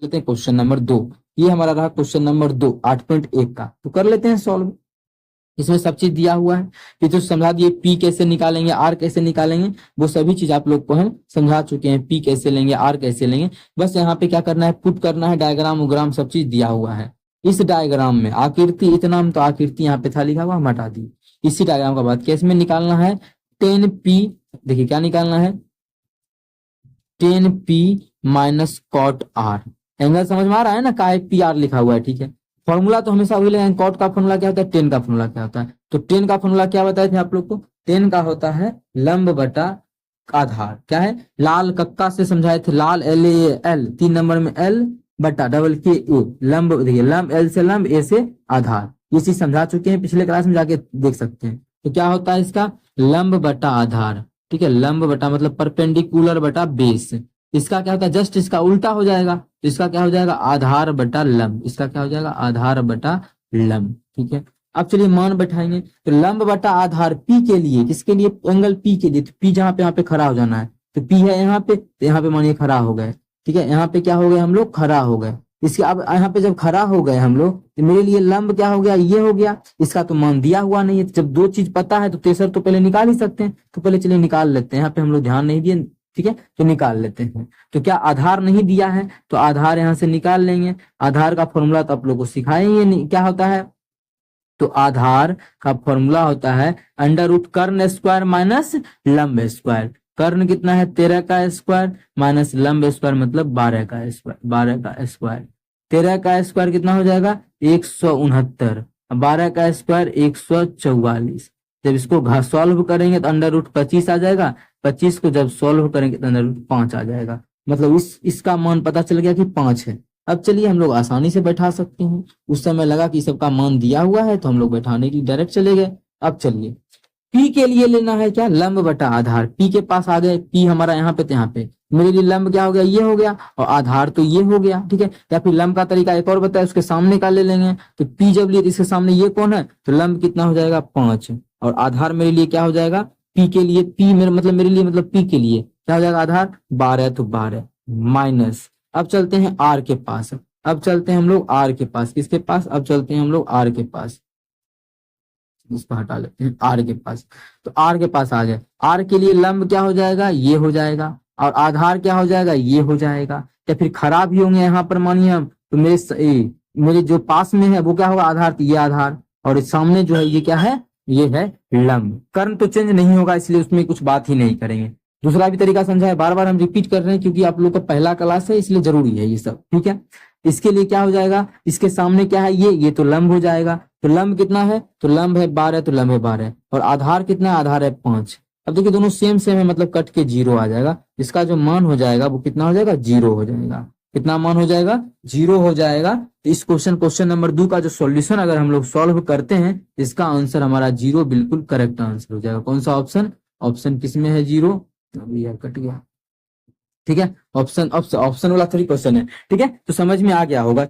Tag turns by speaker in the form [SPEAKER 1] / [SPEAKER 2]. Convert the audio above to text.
[SPEAKER 1] लेते हैं question number 2। ये हमारा रहा क्वेश्चन नंबर 2 8.1 का। तो कर लेते हैं सॉल्व। इसमें सब चीज दिया हुआ है। ये तो समझा दिए पी कैसे निकालेंगे, आर कैसे निकालेंगे, वो सभी चीज आप लोग को हम समझा चुके हैं। पी कैसे लेंगे, आर कैसे लेंगे, बस यहाँ पे क्या करना है, पुट करना है। डायग्राम उग्राम सब चीज दिया हुआ है। इस डायग्राम में आकृति, इतना तो आकृति यहाँ पे था लिखा हुआ, हम हटा दी। इसी डायग्राम का बात किया। इसमें निकालना है 10p। देखिए क्या निकालना है, 10p minus cot R. Angle समझ में आ रहा है ना, का पी आर लिखा हुआ है, ठीक है। फॉर्मूला तो हमेशा वही लगाएंगे। कॉट का फॉर्मूला क्या होता है, 10 का फॉर्मूला क्या होता है। तो 10 का फॉर्मूला क्या बताए थे आप लोग को, 10 का होता है लंब बटा आधार। क्या है, लाल कक्का से समझाए थे, लाल एल ए एल, 3 नंबर में एल बटा डबल के ए, लंब। देखिए लंब एल से लंब, ए से आधार, ये चीज समझा चुके हैं, पिछले क्लास में जाके देख सकते हैं। तो क्या होता है इसका, लंब बटा आधार, ठीक है। लंब बटा मतलब परपेंडिकुलर बटा बेस। इसका क्या होता है, जस्ट इसका उल्टा हो जाएगा। तो इसका क्या हो जाएगा, आधार बटा लंब। इसका क्या हो जाएगा, आधार बटा लंब, ठीक है। अब चलिए मान बैठाएंगे। तो लंब बटा आधार पी के लिए, किसके लिए, एंगल पी के लिए। तो पी जहां पे, यहाँ पे खड़ा हो जाना है। तो पी है यहाँ पे, तो यहाँ पे मानिए खड़ा हो गए, ठीक है। यहाँ पे क्या हो गए हम लोग, खड़ा हो गए। इसके अब यहाँ पे जब खड़ा हो गए हम लोग, तो मेरे लिए लंब क्या हो गया, ये हो गया। इसका तो मान दिया हुआ नहीं है। जब दो चीज पता है तो तेसर तो पहले निकाल ही सकते हैं। तो पहले चलिए निकाल लेते हैं। यहाँ पे हम लोग ध्यान नहीं दिए, ठीक है, तो निकाल लेते हैं। तो क्या आधार नहीं दिया है, तो आधार यहाँ से निकाल लेंगे। आधार का फॉर्मूला तो आप लोग को सिखाएंगे, क्या होता है। तो आधार का फॉर्मूला होता है अंडर रूट कर्ण स्क्वायर माइनस लंब स्क्वायर। कर्ण कितना है, 13 का स्क्वायर माइनस लंब स्क्वायर मतलब 12 का स्क्वायर, 12 का स्क्वायर। 13 का स्क्वायर कितना हो जाएगा, 169। 12 का स्क्वायर 144। जब इसको सॉल्व करेंगे तो अंडर रूट 25 आ जाएगा। 25 को जब सॉल्व करेंगे तो अंडर रूट 5 आ जाएगा। मतलब इसका मान पता चल गया कि 5 है। अब चलिए हम लोग आसानी से बैठा सकते हैं। उस समय लगा कि सबका मान दिया हुआ है तो हम लोग बैठाने के लिए डायरेक्ट चले गए। अब चलिए पी के लिए लेना है क्या, लंब बटा आधार। पी के पास आ गए, पी हमारा यहाँ पे, तो यहाँ पे मेरे लिए लंब क्या हो गया, ये हो गया, और आधार तो ये हो गया, ठीक है। या फिर लंब का तरीका एक और बताया, उसके सामने का ले लेंगे। तो पी जब लिए तो इसके सामने ये कौन है, तो लंब कितना हो जाएगा, 5। और आधार मेरे लिए क्या हो जाएगा, पी के लिए, पी मेरे मतलब मेरे लिए मतलब पी के लिए क्या हो जाएगा, आधार 12, तो 12 माइनस। अब चलते हैं आर के पास। अब चलते हैं हम लोग आर के पास, किसके पास, अब चलते हैं हम लोग आर के पास। इसको हटा लेते हैं, आर के पास। तो आर के पास आ गए। आर के लिए लंब क्या हो जाएगा, ये हो जाएगा, और आधार क्या हो जाएगा, ये हो जाएगा। या फिर खराब ही होंगे यहाँ पर मानिए हम, तो मेरे जो पास में है वो क्या होगा, आधार, तो ये आधार, और सामने जो है ये क्या है, ये है लंब। कर्ण तो चेंज नहीं होगा, इसलिए उसमें कुछ बात ही नहीं करेंगे। दूसरा भी तरीका समझा है, बार बार हम रिपीट कर रहे हैं क्योंकि आप लोग का पहला क्लास है, इसलिए जरूरी है ये सब, ठीक है। इसके लिए क्या हो जाएगा, इसके सामने क्या है, ये तो लंब हो जाएगा। तो लंब कितना है, तो लंब है 12, तो लंब है 12, और आधार कितना है, आधार है 5। अब देखिए दोनों सेम सेम है, मतलब कट के 0 आ जाएगा। इसका जो मान हो जाएगा वो कितना हो जाएगा, 0 हो जाएगा। कितना मान हो जाएगा, 0 हो जाएगा। तो इस क्वेश्चन नंबर 2 का जो सॉल्यूशन अगर हम लोग सॉल्व करते हैं, इसका आंसर हमारा 0 बिल्कुल करेक्ट आंसर हो जाएगा। कौन सा ऑप्शन, ऑप्शन किसमें है 0, अभी यार कट गया, ठीक है। ऑप्शन वाला 3 क्वेश्चन है, ठीक है। तो समझ में आ गया होगा।